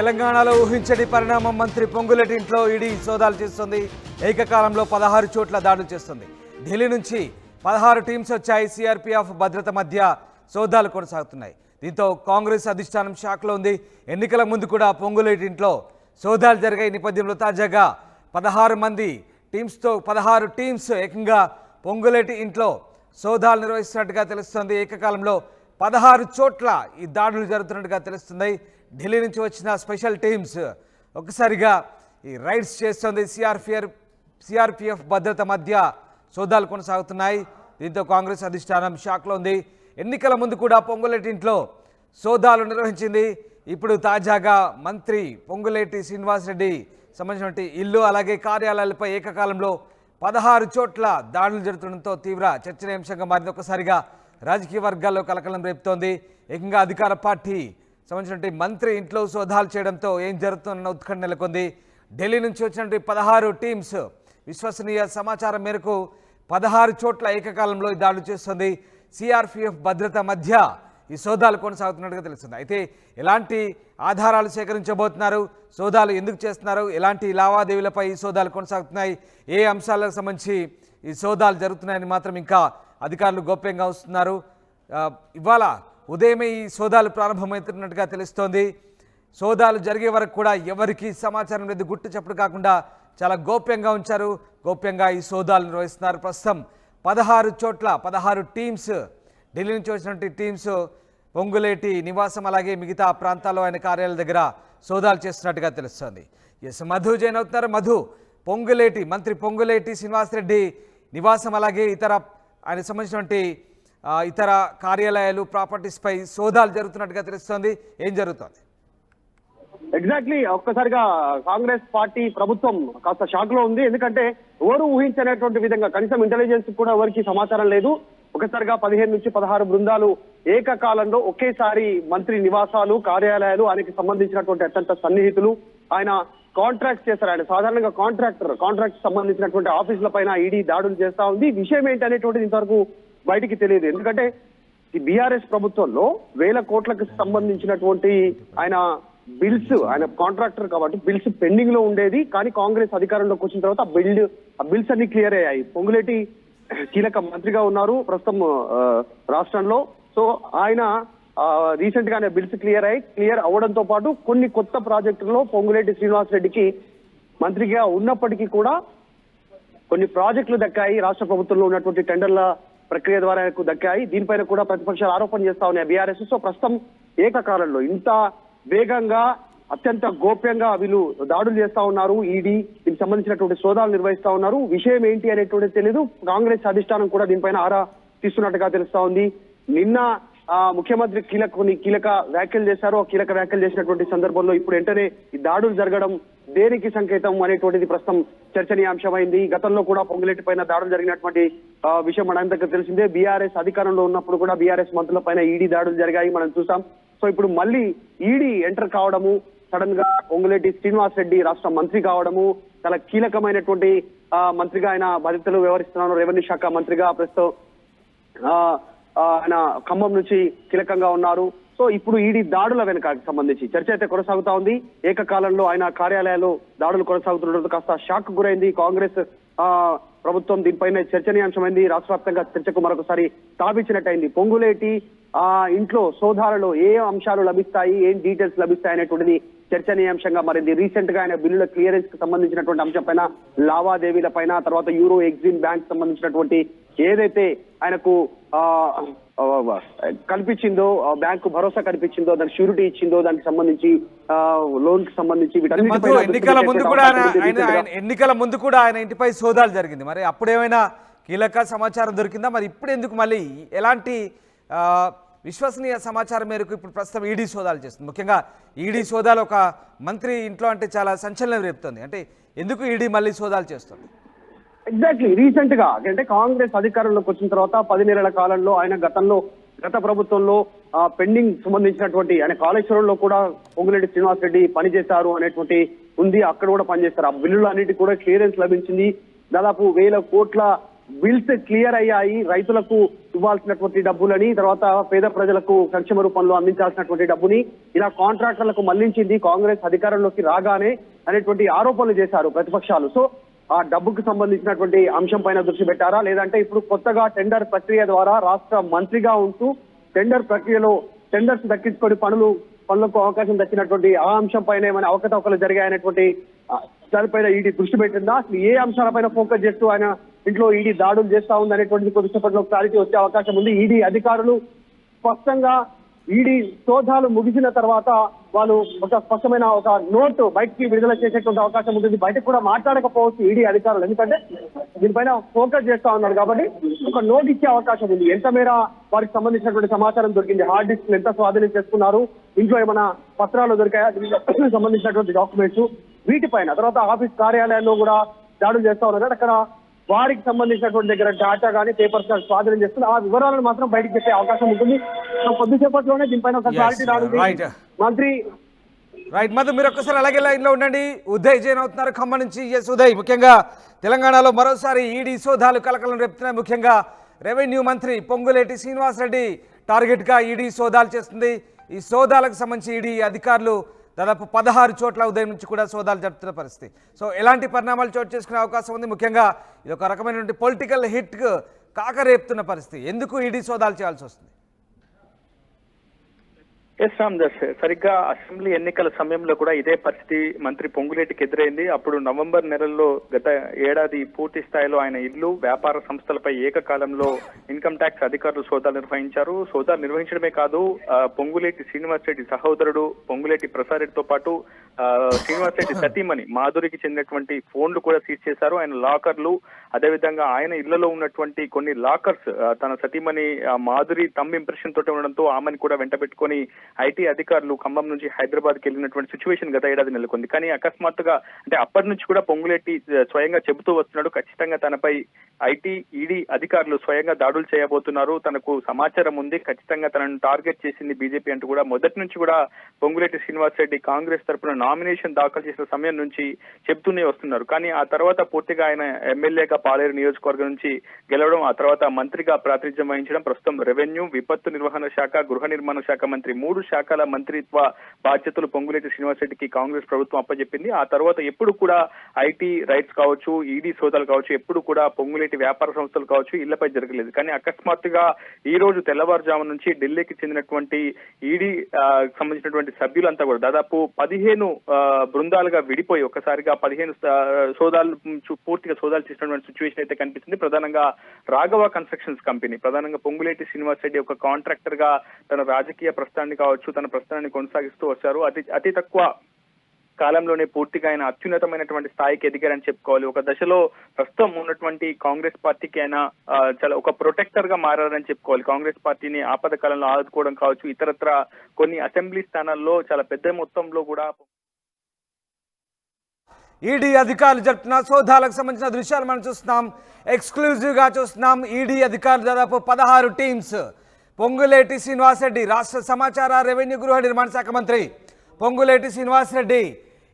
తెలంగాణలో ఊహించని పరిణామం. మంత్రి పొంగులేటి ఇంట్లో ఈడీ సోదాలు చేస్తుంది. ఏకకాలంలో 16 చోట్ల దాడులు చేస్తుంది. ఢిల్లీ నుంచి 16 టీమ్స్ వచ్చాయి. సిఆర్పీఎఫ్ భద్రత మధ్య సోదాలు కొనసాగుతున్నాయి. దీంతో కాంగ్రెస్ అధిష్టానం షాక్లో ఉంది. ఎన్నికల ముందు కూడా పొంగులేటి ఇంట్లో సోదాలు జరిగాయి. నేపథ్యంలో తాజాగా 16 టీమ్స్ ఏకంగా పొంగులేటి ఇంట్లో సోదాలు నిర్వహిస్తున్నట్టుగా తెలుస్తుంది. ఏకకాలంలో 16 చోట్ల ఈ దాడులు జరుగుతున్నట్టుగా తెలుస్తుంది. ఢిల్లీ నుంచి వచ్చిన స్పెషల్ టీమ్స్ ఒక్కసారిగా ఈ రైడ్స్ చేస్తుంది. సిఆర్పీఎఫ్ భద్రత మధ్య సోదాలు కొనసాగుతున్నాయి. దీంతో కాంగ్రెస్ అధిష్టానం షాక్లో ఉంది. ఎన్నికల ముందు కూడా పొంగులేటి ఇంట్లో సోదాలు నిర్వహించింది. ఇప్పుడు తాజాగా మంత్రి పొంగులేటి శ్రీనివాసరెడ్డి సంబంధించిన ఇల్లు అలాగే కార్యాలయాలపై ఏకకాలంలో 16 చోట్ల దాడులు జరుగుతుండటంతో తీవ్ర చర్చనీయాంశంగా మారింది. ఒక్కసారిగా రాజకీయ వర్గాల్లో కలకలం రేపుతోంది. ఏకంగా అధికార పార్టీ సంబంధించిన మంత్రి ఇంట్లో సోదాలు చేయడంతో ఏం జరుగుతుందన్న ఉత్కంఠ నెలకొంది. ఢిల్లీ నుంచి వచ్చినటువంటి 16 టీమ్స్ విశ్వసనీయ సమాచారం మేరకు 16 చోట్ల ఏకకాలంలో ఈ దాడులు చేస్తుంది. సిఆర్పీఎఫ్ భద్రత మధ్య ఈ సోదాలు కొనసాగుతున్నట్టుగా తెలుస్తుంది. అయితే ఎలాంటి ఆధారాలు సేకరించబోతున్నారు, సోదాలు ఎందుకు చేస్తున్నారు, ఎలాంటి లావాదేవీలపై ఈ సోదాలు కొనసాగుతున్నాయి, ఏ అంశాలకు సంబంధించి ఈ సోదాలు జరుగుతున్నాయని మాత్రం ఇంకా అధికారులు గోప్యంగా వస్తున్నారు. ఇవాళ ఉదయమే ఈ సోదాలు ప్రారంభమవుతున్నట్టుగా తెలుస్తోంది. సోదాలు జరిగే వరకు కూడా ఎవరికి సమాచారం లేదు. గుట్టు చప్పుడు కాకుండా చాలా గోప్యంగా ఉంచారు. గోప్యంగా ఈ సోదాలు నిర్వహిస్తున్నారు. ప్రస్తుతం 16 చోట్ల 16 టీమ్స్ ఢిల్లీ నుంచి వచ్చినటువంటి టీమ్స్ పొంగులేటి నివాసం అలాగే మిగతా ప్రాంతాల్లో ఆయన కార్యాలయాల దగ్గర సోదాలు చేస్తున్నట్టుగా తెలుస్తోంది. మధు జైన్ అవుతున్నారు. మధు, మంత్రి పొంగులేటి శ్రీనివాసరెడ్డి నివాసం అలాగే ఆయన సంబంధించినటువంటి ఇతర కార్యాలయాలు ప్రాపర్టీస్పై సోదాలు జరుగుతున్నట్టుగా తెలుస్తోంది. ఏం జరుగుతోంది? ఎగ్జాక్ట్లీ ఒక్కసారిగా కాంగ్రెస్ పార్టీ ప్రభుత్వం కాస్త షాక్ లో ఉంది. ఎందుకంటే ఎవరు ఊహించనేటువంటి విధంగా కనీసం ఇంటెలిజెన్స్ కూడా ఎవరికి సమాచారం లేదు. ఒకసారిగా 15 నుంచి 16 బృందాలు ఏకకాలంలో ఒకేసారి మంత్రి నివాసాలు, కార్యాలయాలు, ఆయనకి సంబంధించినటువంటి అత్యంత సన్నిహితులు, ఆయన కాంట్రాక్ట్ చేస్తారు. ఆయన సాధారణంగా కాంట్రాక్ట్ సంబంధించినటువంటి ఆఫీసుల పైన ఈడీ దాడులు చేస్తా ఉంది. విషయం ఏంటి అనేటువంటిది ఇంతవరకు బయటికి తెలియదు. ఎందుకంటే ఈ బీఆర్ఎస్ ప్రభుత్వంలో 1000 కోట్లకు సంబంధించినటువంటి ఆయన కాంట్రాక్టర్ కాబట్టి బిల్స్ పెండింగ్ లో ఉండేది. కానీ కాంగ్రెస్ అధికారంలోకి వచ్చిన తర్వాత ఆ బిల్స్ అన్ని క్లియర్ అయ్యాయి. పొంగులేటి కీలక మంత్రిగా ఉన్నారు ప్రస్తుతం రాష్ట్రంలో. సో ఆయన రీసెంట్ గా బిల్స్ క్లియర్ అవడంతో పాటు కొన్ని కొత్త ప్రాజెక్టుల్లో పొంగులేటి శ్రీనివాసరెడ్డికి మంత్రిగా ఉన్నప్పటికీ కూడా కొన్ని ప్రాజెక్టులు దక్కాయి. రాష్ట్ర ప్రభుత్వంలో ఉన్నటువంటి టెండర్ల ప్రక్రియ ద్వారా ఆయనకు దక్కాయి. దీనిపైన కూడా ప్రతిపక్షాలు ఆరోపణ చేస్తా ఉన్నాయి బీఆర్ఎస్. సో ప్రస్తుతం ఏకకాలంలో ఇంత వేగంగా అత్యంత గోప్యంగా వీళ్ళు దాడులు చేస్తా ఉన్నారు. ఈడీ దీనికి సంబంధించినటువంటి సోదాలు నిర్వహిస్తా ఉన్నారు. విషయం ఏంటి అనేటువంటిది తెలియదు. కాంగ్రెస్ అధిష్టానం కూడా దీనిపైన ఆరా తీస్తున్నట్టుగా తెలుస్తా ఉంది. నిన్న ముఖ్యమంత్రి కీలక వ్యాఖ్యలు చేశారు. కీలక వ్యాఖ్యలు చేసినటువంటి సందర్భంలో ఇప్పుడు వెంటనే ఈ దాడులు జరగడం దేనికి సంకేతం అనేటువంటిది ప్రస్తుతం చర్చనీయాంశమైంది. గతంలో కూడా పొంగులేటి పైన దాడులు జరిగినటువంటి విషయం మనందరికీ తెలిసిందే. బీఆర్ఎస్ అధికారంలో ఉన్నప్పుడు కూడా బీఆర్ఎస్ మంత్రుల పైన ఈడీ దాడులు జరిగాయి, మనం చూసాం. సో ఇప్పుడు మళ్ళీ ఈడీ ఎంటర్ కావడము, సడన్ గా పొంగులేటి శ్రీనివాసరెడ్డి రాష్ట్ర మంత్రి కావడము, చాలా కీలకమైనటువంటి మంత్రిగా ఆయన బాధ్యతలు వ్యవహరిస్తున్నారు. రెవెన్యూ శాఖ మంత్రిగా ప్రస్తుతం ఆయన ఖమ్మం నుంచి కీలకంగా ఉన్నారు. సో ఇప్పుడు ఈడీ దాడుల వెనుక సంబంధించి చర్చ అయితే కొనసాగుతా ఉంది. ఏకకాలంలో ఆయన కార్యాలయాలు దాడులు కొనసాగుతుండడంతో కాస్త షాక్ గురైంది కాంగ్రెస్ ప్రభుత్వం. దీనిపైన చర్చనీయాంశమైంది. రాష్ట్ర వ్యాప్తంగా చర్చకు మరొకసారి తాపించినట్టయింది. పొంగులేటి ఇంట్లో సోదాలలో ఏ అంశాలు లభిస్తాయి, ఏం డీటెయిల్స్ లభిస్తాయి అనేటువంటిది చర్చనీయాంశంగా మారింది. రీసెంట్ గా ఆయన బిల్లుల క్లియరెన్స్ కి సంబంధించినటువంటి అంశం పైన, లావాదేవీల పైన, తర్వాత యూరో ఎగ్జిమ్ బ్యాంక్ సంబంధించినటువంటి ఏదైతే ఆయనకు కల్పించిందో, బ్యాంకు భరోసా కల్పించిందో, దానికి షూరిటీ ఇచ్చిందో, దానికి సంబంధించి లోన్ కి సంబంధించి ఎన్నికల ముందు కూడా ఆయన ఇంటిపై సోదాలు జరిగింది. మరి అప్పుడేమైనా కీలక సమాచారం దొరికిందా? మరి ఇప్పుడు ఎందుకు మళ్ళీ ఎలాంటి విశ్వసనీయ సమాచారం మేరకు ఇప్పుడు ప్రస్తుతం ఈడీ సోదాలు చేస్తుంది? ముఖ్యంగా ఈడీ సోదాలు ఒక మంత్రి ఇంట్లో అంటే చాలా సంచలనం రేపుతుంది. అంటే ఎందుకు ఈడీ మళ్ళీ సోదాలు చేస్తుంది? ఎగ్జాక్ట్లీ రీసెంట్ గా అంటే కాంగ్రెస్ అధికారంలోకి వచ్చిన తర్వాత 10 నెలల కాలంలో ఆయన గత ప్రభుత్వంలో పెండింగ్ సంబంధించినటువంటి ఆయన కాళేశ్వరంలో కూడా పొంగులేటి శ్రీనివాసరెడ్డి పనిచేశారు అనేటువంటి ఉంది. అక్కడ కూడా పనిచేస్తారు. ఆ బిల్లులు అన్నిటి కూడా క్లియరెన్స్ లభించింది. దాదాపు 1000 కోట్ల బిల్స్ క్లియర్ అయ్యాయి, రైతులకు ఇవ్వాల్సినటువంటి డబ్బులని, తర్వాత పేద ప్రజలకు సంక్షేమ రూపంలో అందించాల్సినటువంటి డబ్బుని ఇలా కాంట్రాక్టర్లకు మళ్లించింది కాంగ్రెస్ అధికారంలోకి రాగానే అనేటువంటి ఆరోపణలు చేశారు ప్రతిపక్షాలు. సో ఆ డబ్బుకు సంబంధించినటువంటి అంశం పైన దృష్టి పెట్టారా, లేదంటే ఇప్పుడు కొత్తగా టెండర్ ప్రక్రియ ద్వారా రాష్ట్ర మంత్రిగా ఉంటూ టెండర్ ప్రక్రియలో టెండర్స్ దక్కించుకొని పనులకు అవకాశం దక్కినటువంటి ఆ అంశం పైన ఏమైనా అవకతవకలు జరిగాయనేటువంటి దానిపైన ఈడీ దృష్టి పెట్టిందా, అసలు ఏ అంశాలపైన ఫోకస్ చేస్తూ ఆయన ఇంట్లో ఈడీ దాడులు చేస్తా ఉంది అనేటువంటిది కొద్దిసేపట్లో క్లారిటీ వచ్చే అవకాశం ఉంది. ఈడీ అధికారులు స్పష్టంగా ఈడీ సోదాలు ముగిసిన తర్వాత వాళ్ళు ఒక స్పష్టమైన ఒక నోట్ బయటికి విడుదల చేసేటువంటి అవకాశం ఉంటుంది. బయటకు కూడా మాట్లాడకపోవచ్చు ఈడీ అధికారులు, ఎందుకంటే దీనిపైన ఫోకస్ చేస్తా ఉన్నారు కాబట్టి ఒక నోట్ ఇచ్చే అవకాశం ఉంది. ఎంత మేర వారికి సంబంధించినటువంటి సమాచారం దొరికింది, హార్డ్ డిస్క్ ఎంత స్వాధీనం చేసుకున్నారు, ఇంట్లో ఏమైనా పత్రాలు దొరికాయా, దీనికి సంబంధించినటువంటి డాక్యుమెంట్స్ వీటిపైన, తర్వాత ఆఫీస్ కార్యాలయాల్లో కూడా దాడులు చేస్తా ఉన్నారు. అక్కడ వారికి సంబంధించినటువంటి దగ్గర డేటా కానీ పేపర్స్ కానీ స్వాధీనం చేస్తుంది. ఆ వివరాలను మాత్రం బయటకు చెప్పే అవకాశం ఉంటుంది. కొద్దిసేపట్లోనే దీనిపైన ఒక క్లారిటీ రానుంది. మంత్రి రైట్ మధు, మీరు ఒక్కసారి అలాగే లైన్లో ఉండండి. ఉదయ్ జైన్ అవుతున్నారు ఖమ్మం నుంచి. ఎస్ ఉదయ్, ముఖ్యంగా తెలంగాణలో మరోసారి ఈడీ సోదాలు కలకలం రేపుతున్నాయి. ముఖ్యంగా రెవెన్యూ మంత్రి పొంగులేటి శ్రీనివాసరెడ్డి టార్గెట్గా ఈడీ సోదాలు చేస్తుంది. ఈ సోదాలకు సంబంధించి ఈడీ అధికారులు దాదాపు 16 చోట్ల ఉదయం నుంచి కూడా సోదాలు జరుపుతున్న పరిస్థితి. సో ఎలాంటి పరిణామాలు చోటు చేసుకునే అవకాశం ఉంది? ముఖ్యంగా ఇది ఒక రకమైనటువంటి పొలిటికల్ హిట్ కాకరేపుతున్న పరిస్థితి. ఎందుకు ఈడీ సోదాలు చేయాల్సి వస్తుంది? ఎస్ రామ్దాస్, సరిగ్గా అసెంబ్లీ ఎన్నికల సమయంలో కూడా ఇదే పరిస్థితి మంత్రి పొంగులేటికి ఎదురైంది. అప్పుడు నవంబర్ నెలల్లో గత ఏడాది పూర్తి స్థాయిలో ఆయన ఇల్లు, వ్యాపార సంస్థలపై ఏకకాలంలో ఇన్కమ్ ట్యాక్స్ అధికారులు సోదాలు నిర్వహించారు. సోదాలు నిర్వహించడమే కాదు, పొంగులేటి శ్రీనివాసరెడ్డి సహోదరుడు పొంగులేటి ప్రసాద్ రెడ్డితో పాటు శ్రీనివాసరెడ్డి సతీమణి మాధురికి చెందినటువంటి ఫోన్లు కూడా సీజ్ చేశారు. ఆయన లాకర్లు, అదేవిధంగా ఆయన ఇళ్లలో ఉన్నటువంటి కొన్ని లాకర్స్ తన సతీమణి మాధురి తమ్ ఇంప్రెషన్ తోటి ఉండడంతో ఆమెను కూడా వెంట పెట్టుకొని ఐటీ అధికారులు ఖమ్మం నుంచి హైదరాబాద్కి వెళ్ళినటువంటి సిచ్యువేషన్ గత ఏడాది నెలకొంది. కానీ అకస్మాత్తుగా, అంటే అప్పటి నుంచి కూడా పొంగులేటి స్వయంగా చెబుతూ వస్తున్నాడు, ఖచ్చితంగా తనపై ఐటీ ఈడీ అధికారులు స్వయంగా దాడులు చేయబోతున్నారు, తనకు సమాచారం ఉంది, ఖచ్చితంగా తనను టార్గెట్ చేసింది బీజేపీ అంటూ కూడా మొదటి నుంచి కూడా పొంగులేటి శ్రీనివాసరెడ్డి కాంగ్రెస్ తరఫున నామినేషన్ దాఖలు చేసిన సమయం నుంచి చెబుతూనే వస్తున్నారు. కానీ ఆ తర్వాత పూర్తిగా ఆయన ఎమ్మెల్యేగా పాలేరు నియోజకవర్గం నుంచి గెలవడం, ఆ తర్వాత మంత్రిగా ప్రాతినిధ్యం వహించడం, ప్రస్తుతం రెవెన్యూ, విపత్తు నిర్వహణ శాఖ, గృహ నిర్మాణ శాఖ మంత్రి, 3 శాఖల మంత్రిత్వ బాధ్యతలు పొంగులేటి శ్రీనివాసరెడ్డికి కాంగ్రెస్ ప్రభుత్వం అప్పచెప్పింది. ఆ తర్వాత ఎప్పుడు కూడా ఐటీ రైట్స్ కావచ్చు, ఈడీ సోదాలు కావచ్చు, ఎప్పుడు కూడా పొంగులేటి వ్యాపార సంస్థలు కావచ్చు ఇళ్లపై జరగలేదు. కానీ అకస్మాత్తుగా ఈ రోజు తెల్లవారుజాము నుంచి ఢిల్లీకి చెందినటువంటి ఈడీ సంబంధించినటువంటి సభ్యులంతా కూడా దాదాపు 15 బృందాలుగా విడిపోయి ఒక్కసారిగా 15 సోదాలు పూర్తిగా సోదాలు చేసినటువంటి సిచ్యువేషన్ అయితే కనిపిస్తుంది. ప్రధానంగా రాఘవ కన్స్ట్రక్షన్స్ కంపెనీ, ప్రధానంగా పొంగులేటి శ్రీనివాసరెడ్డి ఒక కాంట్రాక్టర్ గా తన రాజకీయ ప్రస్థానాన్ని కావచ్చు, తన ప్రస్థానాన్ని కొనసాగిస్తూ వచ్చారు. అతి తక్కువ కాలంలోనే పూర్తిగా ఆయన అత్యున్నతమైనటువంటి స్థాయికి ఎదిగారని చెప్పుకోవాలి. ఒక దశలో ప్రస్తుతం ఉన్నటువంటి కాంగ్రెస్ పార్టీకి ఆయన చాలా ఒక ప్రొటెక్టర్ గా మారారని చెప్పుకోవాలి. కాంగ్రెస్ పార్టీని ఆపద కాలంలో ఆదుకోవడం కావచ్చు, ఇతరత్ర కొన్ని అసెంబ్లీ స్థానాల్లో చాలా పెద్ద మొత్తంలో కూడా ఈడీ అధికారులు జరుపుతున్న సోదాలకు సంబంధించిన దృశ్యాలు మనం చూస్తున్నాం, ఎక్స్క్లూజివ్గా చూస్తున్నాం. ఈడీ అధికారులు దాదాపు 16 టీమ్స్. పొంగులేటి శ్రీనివాసరెడ్డి రాష్ట్ర సమాచార, రెవెన్యూ, గృహ నిర్మాణ శాఖ మంత్రి పొంగులేటి శ్రీనివాసరెడ్డి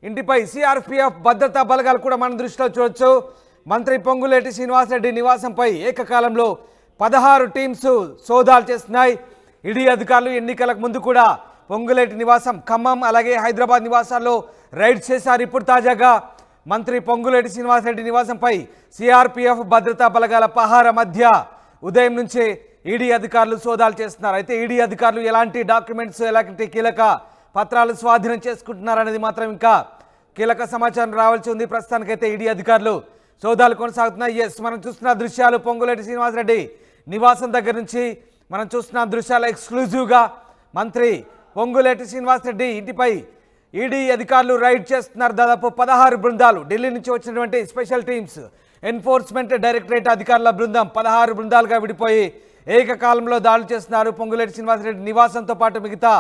ఇంటిపై సిఆర్పిఎఫ్ భద్రతా బలగాలు కూడా మనం దృష్టిలో చూడొచ్చు. మంత్రి పొంగులేటి శ్రీనివాసరెడ్డి నివాసంపై ఏకకాలంలో 16 టీమ్స్ సోదాలు చేస్తున్నాయి. ఈడీ అధికారులు ఎన్నికలకు ముందు కూడా పొంగులేటి నివాసం, ఖమ్మం అలాగే హైదరాబాద్ నివాసాల్లో రైడ్ చేశారు. ఇప్పుడు తాజాగా మంత్రి పొంగులేటి శ్రీనివాసరెడ్డి నివాసంపై సిఆర్పిఎఫ్ భద్రతా బలగాల పహార మధ్య ఉదయం నుంచే ఈడీ అధికారులు సోదాలు చేస్తున్నారు. అయితే ఈడీ అధికారులు ఎలాంటి డాక్యుమెంట్స్, ఎలాంటి కీలక పత్రాలు స్వాధీనం చేసుకుంటున్నారనేది మాత్రం ఇంకా కీలక సమాచారం రావాల్సి ఉంది. ప్రస్తుతానికైతే ఈడీ అధికారులు సోదాలు కొనసాగుతున్నాయి. ఎస్, మనం చూస్తున్న దృశ్యాలు పొంగులేటి శ్రీనివాసరెడ్డి నివాసం దగ్గర నుంచి మనం చూస్తున్న దృశ్యాలు ఎక్స్క్లూజివ్గా మంత్రి పొంగులేటి శ్రీనివాసరెడ్డి ఇంటిపై ఈడీ అధికారులు రైడ్ చేస్తున్నారు. దాదాపు 16 బృందాలు, ఢిల్లీ నుంచి వచ్చినటువంటి స్పెషల్ టీమ్స్, ఎన్ఫోర్స్మెంట్ డైరెక్టరేట్ అధికారుల బృందం 16 బృందాలుగా విడిపోయి ఏకకాలంలో దాడులు చేస్తున్నారు. పొంగులేటి శ్రీనివాసరెడ్డి నివాసంతో పాటు మిగతా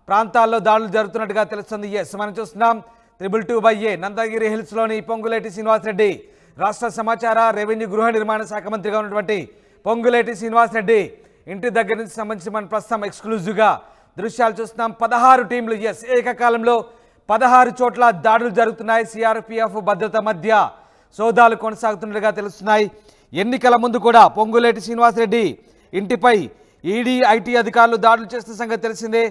ప్రాంతాల్లో దాడులు జరుగుతున్నట్టుగా తెలుస్తుంది. ఎస్, మనం చూస్తున్నాం 222/A నందగిరి హిల్స్లోని పొంగులేటి శ్రీనివాసరెడ్డి రాష్ట్ర సమాచార, రెవెన్యూ, గృహ నిర్మాణ శాఖ మంత్రిగా ఉన్నటువంటి పొంగులేటి శ్రీనివాసరెడ్డి ఇంటి దగ్గర నుంచి సంబంధించి మనం ప్రస్తుతం ఎక్స్క్లూజివ్గా దృశ్యాలు చూస్తున్నాం. 16 టీంలు, ఎస్, ఏకకాలంలో 16 చోట్ల దాడులు జరుగుతున్నాయి. సిఆర్పిఎఫ్ భద్రత మధ్య సోదాలు కొనసాగుతున్నట్టుగా తెలుస్తున్నాయి. ఎన్నికల ముందు కూడా పొంగులేటి శ్రీనివాసరెడ్డి ఇంటిపై ఈడీ ఐటీ అధికారులు దాడులు చేస్తున్న సంగతి తెలిసిందే.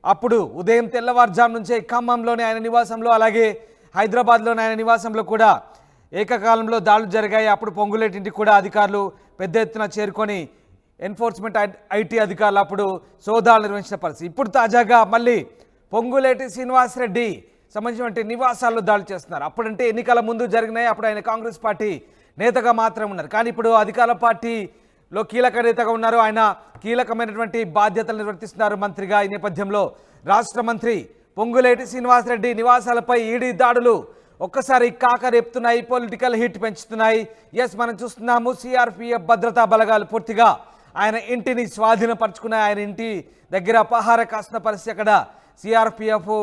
అప్పుడు ఉదయం తెల్లవారుజాము నుంచే ఖమ్మంలోని ఆయన నివాసంలో, అలాగే హైదరాబాద్లోని ఆయన నివాసంలో కూడా ఏకకాలంలో దాడులు జరిగాయి. అప్పుడు పొంగులేటి ఇంటికి కూడా అధికారులు పెద్ద ఎత్తున చేరుకొని ఎన్ఫోర్స్మెంట్ ఐటీ అధికారులు అప్పుడు సోదాలు నిర్వహించిన పరిస్థితి. ఇప్పుడు తాజాగా మళ్ళీ పొంగులేటి శ్రీనివాసరెడ్డి సంబంధించిన నివాసాల్లో దాడులు చేస్తున్నారు. అప్పుడంటే ఎన్నికల ముందు జరిగినాయి, అప్పుడు ఆయన కాంగ్రెస్ పార్టీ నేతగా మాత్రం ఉన్నారు. కానీ ఇప్పుడు అధికార పార్టీలో కీలక నేతగా ఉన్నారు. ఆయన కీలకమైనటువంటి బాధ్యతలు నిర్వర్తిస్తున్నారు మంత్రిగా. ఈ నేపథ్యంలో రాష్ట్ర మంత్రి పొంగులేటి శ్రీనివాసరెడ్డి నివాసాలపై ఈడీ దాడులు ఒక్కసారి కాకరేపుతున్నాయి, పొలిటికల్ హిట్ పెంచుతున్నాయి. ఎస్, మనం చూస్తున్నాము సిఆర్పిఎఫ్ భద్రతా బలగాలు పూర్తిగా ఆయన ఇంటిని స్వాధీనపరుచుకున్నాయి. ఆయన ఇంటి దగ్గర పహార కాస్తున్న పరిస్థితి. అక్కడ సిఆర్పిఎఫ్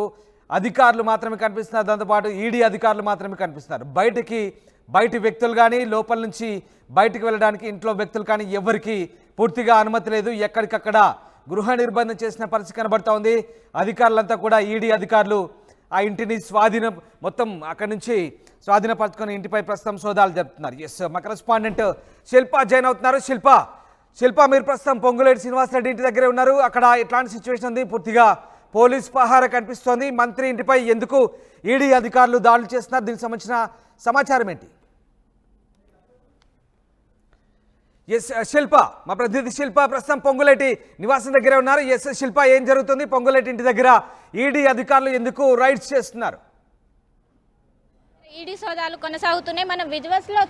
అధికారులు మాత్రమే కనిపిస్తున్నారు, దాంతోపాటు ఈడీ అధికారులు మాత్రమే కనిపిస్తున్నారు. బయటి వ్యక్తులు కానీ, లోపల నుంచి బయటికి వెళ్ళడానికి ఇంట్లో వ్యక్తులు కానీ ఎవరికి పూర్తిగా అనుమతి లేదు. ఎక్కడికక్కడ గృహ నిర్బంధం చేసిన పరిస్థితి కనబడతా ఉంది. అధికారులంతా కూడా ఈడీ అధికారులు ఆ ఇంటిని మొత్తం అక్కడి నుంచి స్వాధీనపరచుకొని ఇంటిపై ప్రస్తుతం సోదాలు జరుపుతున్నారు. ఎస్, మా కరెస్పాండెంట్ శిల్ప జాయిన్ అవుతున్నారు. శిల్ప, మీరు ప్రస్తుతం పొంగులేటి శ్రీనివాసరెడ్డి ఇంటి దగ్గరే ఉన్నారు. అక్కడ ఎట్లాంటి సిచ్యువేషన్ ఉంది? పూర్తిగా పోలీస్ పహార కనిపిస్తోంది. మంత్రి ఇంటిపై ఎందుకు ఈడీ అధికారులు దాడులు చేస్తున్నారు? దీనికి సంబంధించిన సమాచారం ఏంటి? ఎస్ శిల్ప, మా ప్రతినిధి శిల్ప ప్రస్తుతం పొంగులేటి నివాసం దగ్గరే ఉన్నారు. ఎస్ శిల్ప, ఏం జరుగుతుంది పొంగులేటి ఇంటి దగ్గర? ఈడీ అధికారులు ఎందుకు రైడ్స్ చేస్తున్నారు? ఈడీ సోదాలు కొనసాగుతున్నాయి. మనం విజువల్స్ లో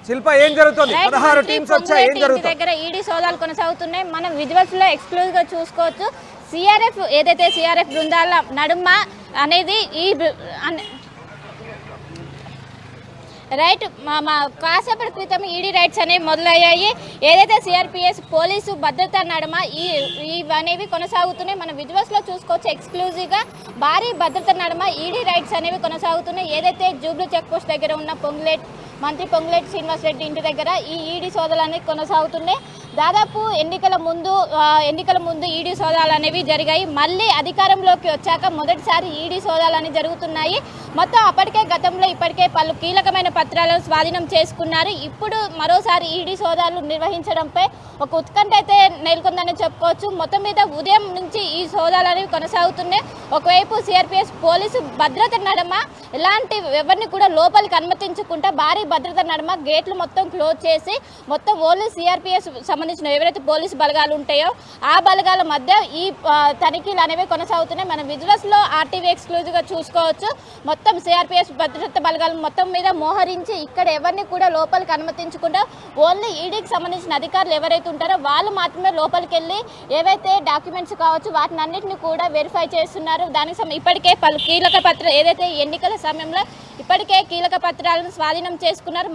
శిల్ప ఏం జరుగుతుంది? 16 టీమ్స్ వచ్చాయి, ఏం జరుగుతుంది? దగ్గర ఈడీ సోదాలు కొనసాగుతున్నాయి. మనం విజువల్స్ లో ఎక్స్క్లూజివ్ గా చూసుకోవచ్చు. ఏదైతే సిఆర్ఎఫ్ బృందాల నడుమ అనేది రైట్ కాసేపటి క్రితం ఈడీ రైట్స్ అనేవి మొదలయ్యాయి. ఏదైతే సిఆర్పిఎస్ పోలీసు భద్రత నడుమ ఇవనేవి కొనసాగుతున్నాయి. మన విజువల్స్ లో చూసుకోవచ్చు ఎక్స్క్లూజివ్గా భారీ భద్రత నడుమ ఈడీ రైట్స్ అనేవి కొనసాగుతున్నాయి. ఏదైతే జూబ్లీ చెక్ పోస్ట్ దగ్గర ఉన్న మంత్రి పొంగులేటి శ్రీనివాసరెడ్డి ఇంటి దగ్గర ఈ ఈడీ సోదాలు అనేవి కొనసాగుతున్నాయి. దాదాపు ఎన్నికల ముందు ఈడీ సోదాలు అనేవి జరిగాయి. మళ్ళీ అధికారంలోకి వచ్చాక మొదటిసారి ఈడీ సోదాలు అనేవి జరుగుతున్నాయి. మొత్తం గతంలో ఇప్పటికే పలు కీలకమైన పత్రాలను స్వాధీనం చేసుకున్నారు. ఇప్పుడు మరోసారి ఈడీ సోదాలు నిర్వహించడంపై ఒక ఉత్కంఠ అయితే నెలకొందని చెప్పుకోవచ్చు. మొత్తం మీద ఉదయం నుంచి ఈ సోదాలు అనేవి కొనసాగుతున్నాయి. ఒకవైపు సిఆర్పిఎస్ పోలీసు భద్రత నడమ ఎలాంటి ఎవరిని కూడా లోపలికి అనుమతించకుండా భారీ భద్రత నడమ గేట్లు మొత్తం క్లోజ్ చేసి మొత్తం ఓన్లీ సిఆర్పిఎస్ సంబంధించిన ఎవరైతే పోలీసు బలగాలు ఉంటాయో ఆ బలగాల మధ్య ఈ తనిఖీలు అనేవి కొనసాగుతున్నాయి. మన విజువల్స్ లో ఆర్టీవీ ఎక్స్క్లూజివ్ గా చూసుకోవచ్చు. మొత్తం సిఆర్పిఎస్ భద్రత బలగాలు మొత్తం మీద మోహరించి ఇక్కడ ఎవరిని కూడా లోపలికి అనుమతించకుండా ఓన్లీ ఈడీకి సంబంధించిన అధికారులు ఎవరైతే ఉంటారో వాళ్ళు మాత్రమే లోపలికి వెళ్ళి ఏవైతే డాక్యుమెంట్స్ కావచ్చు వాటిని అన్నింటినీ కూడా వెరిఫై చేస్తున్నారు. దానికి ఇప్పటికే పలు కీలక పత్రాలు ఏదైతే ఎన్నికల సమయంలో ఇప్పటికే కీలక పత్రాలను స్వాధీనం చేసుకున్నారు.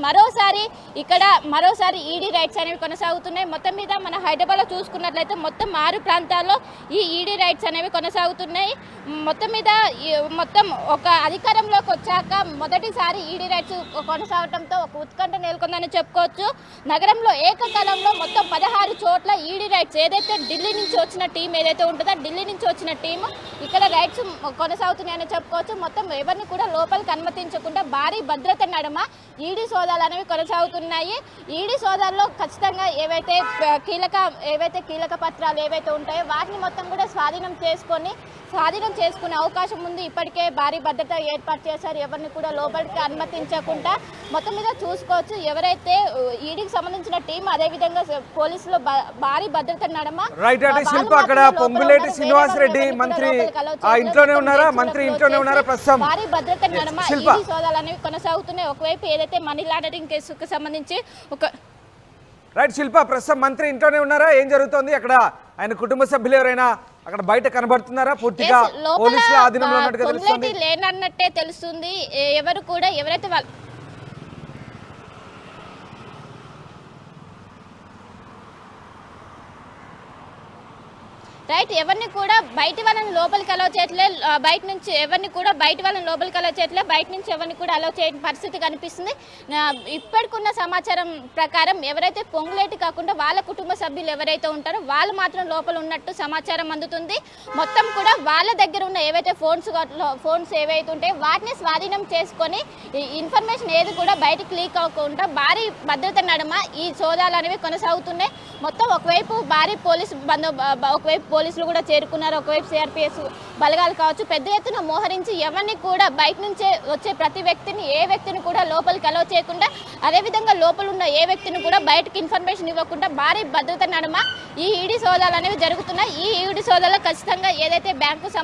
మరోసారి ఈడీ రైట్స్ అనేవి కొనసాగుతున్నాయి. మొత్తం మీద మన హైదరాబాద్లో చూసుకున్నట్లయితే మొత్తం 6 ప్రాంతాల్లో ఈ ఈడీ రైట్స్ అనేవి కొనసాగుతున్నాయి. మొత్తం ఒక అధికారంలోకి వచ్చాక మొదటిసారి ఈడీ రైట్స్ కొనసాగడంతో ఒక ఉత్కంఠ నెలకొందని చెప్పుకోవచ్చు. నగరంలో ఏకకాలంలో మొత్తం 16 చోట్ల ఈడీ రైట్స్ ఏదైతే ఢిల్లీ నుంచి వచ్చిన టీం ఏదైతే ఉంటుందో ఢిల్లీ నుంచి వచ్చిన టీము ఇక్కడ రైట్స్ కొనసాగుతున్నాయని చెప్పుకోవచ్చు. మొత్తం ఎవరిని కూడా లోపలికి అనుమతించకుండా భారీ భద్రత నడుమ ఈడీ సోదాలు అనేవి కొనసాగుతున్నాయి. ఈడీ సోదాల్లో ఖచ్చితంగా ఏవైతే కీలక పత్రాలు ఏవైతే ఉంటాయో వాటిని మొత్తం కూడా స్వాధీనం చేసుకునే అవకాశం ఉంది. ఇప్పటికే భారీ భద్రత ఏర్పాటు చేశారు. ఎవరిని కూడా లోపలికి అనుమతించకుండా మొత్తం మీద చూసుకోవచ్చు. ఎవరైతే ఈడీకి సంబంధించిన టీం అదేవిధంగా పోలీసులు భారీ భద్రత నడమ అక్కడ పొంగులేటి శ్రీనివాసరెడ్డి మంత్రి ఇంట్లోనే ఉన్నారా? ప్రస్తుతం భారీ భద్రత నడమ ఈడీ సోదాలు అనేవి కొనసాగుతున్నాయి. ఒకవైపు ఏదైతే మనీ లాండరింగ్ కేసుకు సంబంధించి శిల్ప, ప్రస్తుతం మంత్రి ఇంట్లోనే ఉన్నారా? ఏం జరుగుతోంది అక్కడ? ఆయన కుటుంబ సభ్యులు ఎవరైనా అక్కడ బయట కనబడుతున్నారా? పూర్తిగా పోలీసుల ఆధీనంలో ఉన్నట్టుగా తెలుస్తుంది. లేనన్నట్టే తెలుస్తుంది. ఎవరు కూడా ఎవరైతే రైట్. ఎవరిని కూడా బయట వాళ్ళని లోపలికి అలౌ చేయట్లే, బయట నుంచి ఎవరిని కూడా బయట వాళ్ళని లోపలికి అలౌ చేయట్లే, బయట నుంచి ఎవరిని కూడా అలౌ చేయని పరిస్థితి కనిపిస్తుంది. ఇప్పటికున్న సమాచారం ప్రకారం ఎవరైతే పొంగులేటి కాకుండా వాళ్ళ కుటుంబ సభ్యులు ఎవరైతే ఉంటారో వాళ్ళు మాత్రం లోపల ఉన్నట్టు సమాచారం అందుతుంది. మొత్తం కూడా వాళ్ళ దగ్గర ఉన్న ఏవైతే ఫోన్స్ ఏవైతే ఉంటాయో వాటిని స్వాధీనం చేసుకొని ఇన్ఫర్మేషన్ ఏది కూడా బయటకు లీక్ అవ్వకుండా భారీ భద్రత నడుమ ఈ సోదాలు అనేవి కొనసాగుతున్నాయి. మొత్తం ఒకవైపు భారీ ఒకవైపు పోలీసులు కూడా చేరుకున్నారు, ఒకవైపు సిఆర్పిఎస్ బలగాలు కావచ్చు పెద్ద ఎత్తున మోహరించి ఎవరిని కూడా బయట నుంచే వచ్చే ప్రతి వ్యక్తిని ఏ వ్యక్తిని కూడా లోపలికి అలౌ చేయకుండా, అదేవిధంగా లోపల ఉన్న ఏ వ్యక్తిని కూడా బయటకు ఇన్ఫర్మేషన్ ఇవ్వకుండా భారీ భద్రత నడుమ ఈ ఈడీ సోదాలు అనేవి జరుగుతున్నాయి. ఈ ఈడీ సోదాలో ఖచ్చితంగా ఏదైతే బ్యాంకు సంబంధించి